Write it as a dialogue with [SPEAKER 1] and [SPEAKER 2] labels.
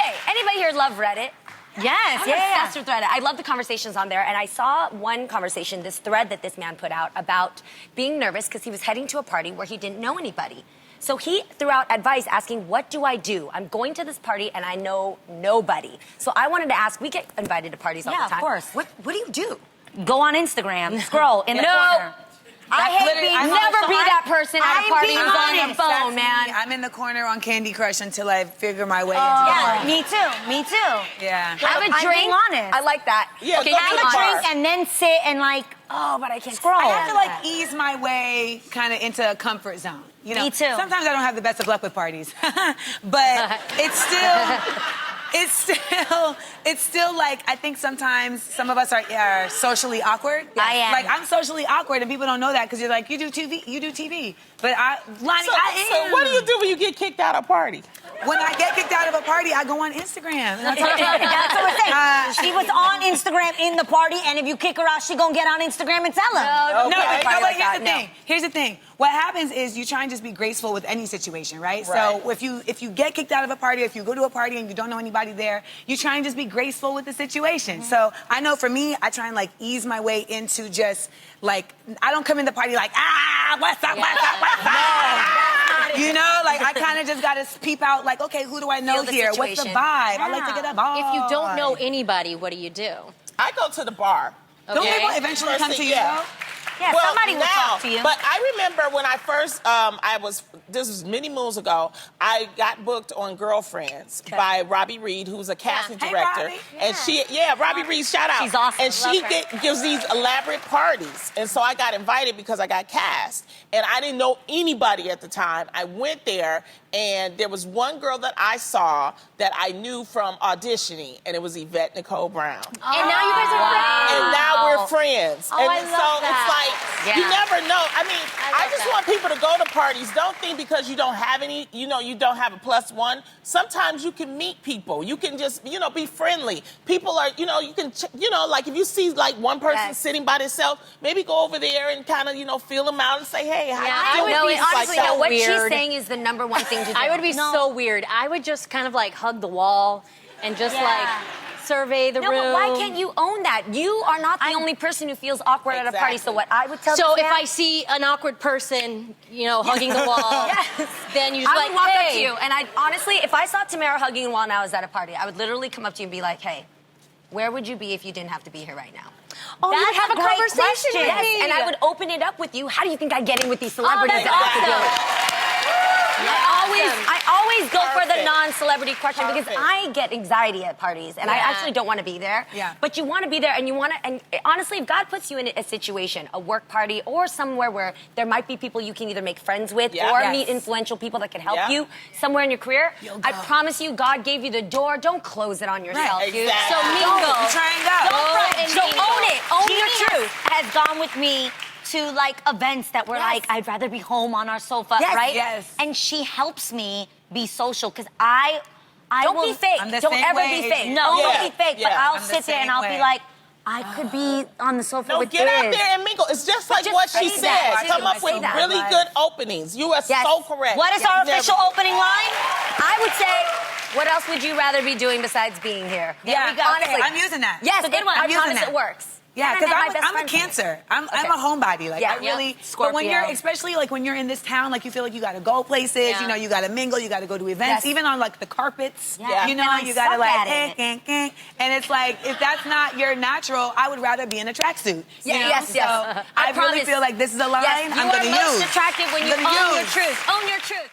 [SPEAKER 1] Okay, anybody here love Reddit?
[SPEAKER 2] Yes,
[SPEAKER 1] I'm obsessed with Reddit. I love the conversations on there, and I saw one conversation, this thread that this man put out about being nervous because he was heading to a party where he didn't know anybody. So he threw out advice asking, what do I do? I'm going to this party and I know nobody. So I wanted to ask, we get invited to parties all the time.
[SPEAKER 2] Yeah, of course.
[SPEAKER 1] What do you do?
[SPEAKER 2] Go on Instagram, scroll in the corner.
[SPEAKER 1] I hate being, never be that person at a party who's on your phone, man.
[SPEAKER 3] I'm in the corner on Candy Crush until I figure my way into
[SPEAKER 2] Yeah,
[SPEAKER 3] the
[SPEAKER 2] me too, me too.
[SPEAKER 3] Yeah.
[SPEAKER 1] Have a
[SPEAKER 2] I'm
[SPEAKER 1] drink.
[SPEAKER 2] being honest.
[SPEAKER 1] I like that.
[SPEAKER 4] Yeah,
[SPEAKER 1] okay,
[SPEAKER 4] go
[SPEAKER 2] Have
[SPEAKER 4] to
[SPEAKER 2] a
[SPEAKER 4] the
[SPEAKER 2] drink
[SPEAKER 4] bar.
[SPEAKER 2] and then sit and like,
[SPEAKER 1] Oh, but I can't
[SPEAKER 2] Scroll.
[SPEAKER 3] I have to like
[SPEAKER 1] that.
[SPEAKER 3] ease my way kind of into a comfort zone. You know,
[SPEAKER 2] Me too.
[SPEAKER 3] Sometimes I don't have the best of luck with parties, but it's still like, I think sometimes some of us are socially awkward.
[SPEAKER 2] I am.
[SPEAKER 3] Like, I'm socially awkward and people don't know that because you're like, you do TV. But Lonnie,
[SPEAKER 4] So,
[SPEAKER 3] I am.
[SPEAKER 4] so what do you do when you get kicked out of a party?
[SPEAKER 3] When I get kicked out of a party, I go on Instagram. And I talk
[SPEAKER 2] That's what we're saying. She was on Instagram in the party, and if you kick her out, she gonna get on Instagram and tell them.
[SPEAKER 3] No,
[SPEAKER 4] Okay.
[SPEAKER 3] but here's the thing. What happens is you try and just be graceful with any situation, right? So if you get kicked out of a party, if you go to a party and you don't know anybody there, you try and just be graceful with the situation. So I know for me, I try and like ease my way into just like, I don't come in the party like, what's up, what's up, what's up? You know, like I kind of just gotta peep out like, okay, who do I know
[SPEAKER 1] Feel the
[SPEAKER 3] here? What's the
[SPEAKER 1] situation.
[SPEAKER 3] vibe? I like to get a vibe.
[SPEAKER 5] If you don't know anybody, what do you do?
[SPEAKER 4] I go to the bar.
[SPEAKER 3] Don't people eventually
[SPEAKER 4] First
[SPEAKER 3] come to
[SPEAKER 4] thing,
[SPEAKER 3] you?
[SPEAKER 4] yeah.
[SPEAKER 3] though?
[SPEAKER 2] Yeah,
[SPEAKER 4] Well,
[SPEAKER 2] somebody will
[SPEAKER 4] now,
[SPEAKER 2] talk to you.
[SPEAKER 4] But I remember when I first, this was many moons ago, I got booked on Girlfriends by Robbie Reed, who's a casting
[SPEAKER 3] Hey,
[SPEAKER 4] director.
[SPEAKER 3] Robbie.
[SPEAKER 4] And Robbie Reed, shout out.
[SPEAKER 2] She's awesome.
[SPEAKER 4] And she gives these elaborate parties. And so I got invited because I got cast. And I didn't know anybody at the time. I went there, and there was one girl that I saw that I knew from auditioning, and it was Yvette Nicole Brown.
[SPEAKER 5] And now you guys are friends.
[SPEAKER 4] And now we're friends.
[SPEAKER 5] Oh,
[SPEAKER 4] and
[SPEAKER 5] I
[SPEAKER 4] so
[SPEAKER 5] love
[SPEAKER 4] it's
[SPEAKER 5] that.
[SPEAKER 4] like, you never know. I mean, I
[SPEAKER 5] love
[SPEAKER 4] just
[SPEAKER 5] that.
[SPEAKER 4] want people to go to parties. Don't think because you don't have any, you don't have a plus one. Sometimes you can meet people. You can just, be friendly. People are, you can, like if you see like one person sitting by themselves, maybe go over there and kind of, feel them out and say, hey, how
[SPEAKER 5] I
[SPEAKER 4] you
[SPEAKER 5] would
[SPEAKER 4] doing?
[SPEAKER 5] be
[SPEAKER 4] Things
[SPEAKER 1] Honestly,
[SPEAKER 4] like that.
[SPEAKER 1] what she's
[SPEAKER 5] weird.
[SPEAKER 1] saying is the number one thing to do.
[SPEAKER 5] I would be so weird. I would just kind of like hug the wall and just like survey the
[SPEAKER 1] No,
[SPEAKER 5] room.
[SPEAKER 1] but why can't you own that? You are not the only person who feels awkward at a party. So what I would tell
[SPEAKER 5] So
[SPEAKER 1] this
[SPEAKER 5] if
[SPEAKER 1] man-
[SPEAKER 5] I see an awkward person, hugging the wall, then you're just
[SPEAKER 1] I
[SPEAKER 5] like,
[SPEAKER 1] would walk
[SPEAKER 5] hey.
[SPEAKER 1] up to you, and I honestly, if I saw Tamara hugging while I was at a party, I would literally come up to you and be like, hey, where would you be if you didn't have to be here right now?
[SPEAKER 2] Oh,
[SPEAKER 5] You'd
[SPEAKER 2] that's
[SPEAKER 5] have a
[SPEAKER 2] great
[SPEAKER 5] conversation
[SPEAKER 2] question.
[SPEAKER 5] with
[SPEAKER 1] Yes,
[SPEAKER 5] me.
[SPEAKER 1] and I would open it up with you. How do you think I get in with these celebrities
[SPEAKER 5] that's
[SPEAKER 1] that I have to deal
[SPEAKER 5] awesome.
[SPEAKER 1] with? I always go for the
[SPEAKER 4] Perfect.
[SPEAKER 1] non-celebrity question because
[SPEAKER 4] Perfect.
[SPEAKER 1] I get anxiety at parties and I actually don't want to be there.
[SPEAKER 3] Yeah.
[SPEAKER 1] But you want to be there and you want to, and honestly, if God puts you in a situation, a work party or somewhere where there might be people you can either make friends with
[SPEAKER 4] Yeah.
[SPEAKER 1] or
[SPEAKER 4] Yes.
[SPEAKER 1] meet influential people that can help
[SPEAKER 4] Yeah.
[SPEAKER 1] you somewhere in your career,
[SPEAKER 3] You'll
[SPEAKER 1] I
[SPEAKER 3] go.
[SPEAKER 1] promise you, God gave you the door. Don't close it on yourself,
[SPEAKER 4] Right.
[SPEAKER 1] dude.
[SPEAKER 4] Exactly.
[SPEAKER 1] So mingle.
[SPEAKER 3] You try and go.
[SPEAKER 1] Don't front and
[SPEAKER 2] So
[SPEAKER 1] own it. Own your
[SPEAKER 2] Jeannie
[SPEAKER 1] truth.
[SPEAKER 2] has gone with me to like events that were
[SPEAKER 1] Yes.
[SPEAKER 2] like, I'd rather be home on our sofa,
[SPEAKER 1] Yes,
[SPEAKER 2] right?
[SPEAKER 3] yes.
[SPEAKER 2] And she helps me be social because I
[SPEAKER 1] Don't
[SPEAKER 2] will,
[SPEAKER 1] be fake.
[SPEAKER 3] I'm the
[SPEAKER 1] Don't
[SPEAKER 3] same
[SPEAKER 1] ever
[SPEAKER 3] way,
[SPEAKER 1] be fake.
[SPEAKER 3] Adrian.
[SPEAKER 2] No,
[SPEAKER 4] Yeah,
[SPEAKER 2] don't be fake. But
[SPEAKER 4] yeah.
[SPEAKER 2] I'll
[SPEAKER 3] I'm the
[SPEAKER 2] sit there and
[SPEAKER 3] same
[SPEAKER 2] I'll be
[SPEAKER 3] way.
[SPEAKER 2] like, I could be on the sofa
[SPEAKER 4] No,
[SPEAKER 2] with
[SPEAKER 4] get out
[SPEAKER 2] Liz.
[SPEAKER 4] there and mingle. It's just like
[SPEAKER 1] just
[SPEAKER 4] what she
[SPEAKER 1] say
[SPEAKER 4] said.
[SPEAKER 1] that.
[SPEAKER 4] Come
[SPEAKER 1] Just
[SPEAKER 4] up with
[SPEAKER 1] say that.
[SPEAKER 4] really
[SPEAKER 3] Right.
[SPEAKER 4] good openings. You are
[SPEAKER 1] Yes.
[SPEAKER 4] so correct.
[SPEAKER 2] What is our
[SPEAKER 4] Never-
[SPEAKER 2] official opening line?
[SPEAKER 1] I would say, what else would you rather be doing besides being here?
[SPEAKER 3] Yeah,
[SPEAKER 2] we go.
[SPEAKER 3] okay,
[SPEAKER 1] Honestly.
[SPEAKER 3] I'm using that.
[SPEAKER 1] Yes,
[SPEAKER 2] It's a good one.
[SPEAKER 1] I
[SPEAKER 2] I'm using
[SPEAKER 1] promise
[SPEAKER 3] that.
[SPEAKER 1] it works.
[SPEAKER 3] Yeah,
[SPEAKER 1] And I
[SPEAKER 3] because
[SPEAKER 1] met my best
[SPEAKER 3] I'm a
[SPEAKER 1] friend from it.
[SPEAKER 3] Cancer. I'm
[SPEAKER 1] Okay.
[SPEAKER 3] a homebody. Like
[SPEAKER 1] Yeah.
[SPEAKER 3] I really.
[SPEAKER 2] Yep.
[SPEAKER 3] But when you're,
[SPEAKER 2] Scorpio.
[SPEAKER 3] especially like when you're in this town, like you feel like you got to go places.
[SPEAKER 5] Yeah.
[SPEAKER 3] You got to mingle. You got to go to events.
[SPEAKER 1] Yes.
[SPEAKER 3] Even on like the carpets.
[SPEAKER 2] Yeah.
[SPEAKER 3] You know,
[SPEAKER 2] And I
[SPEAKER 3] you got to
[SPEAKER 2] suck
[SPEAKER 3] like,
[SPEAKER 2] at it.
[SPEAKER 3] and it's like if that's not your natural, I would rather be in a tracksuit.
[SPEAKER 1] Yeah,
[SPEAKER 3] you know?
[SPEAKER 1] yes, yes.
[SPEAKER 3] So
[SPEAKER 1] I
[SPEAKER 3] I really
[SPEAKER 1] promise.
[SPEAKER 3] feel like this is a line
[SPEAKER 1] Yes, you
[SPEAKER 3] I'm
[SPEAKER 1] are
[SPEAKER 3] going to
[SPEAKER 1] most
[SPEAKER 3] use.
[SPEAKER 1] attractive when
[SPEAKER 3] I'm
[SPEAKER 1] you
[SPEAKER 3] gonna
[SPEAKER 1] own your
[SPEAKER 3] use.
[SPEAKER 1] truth. Own your truth.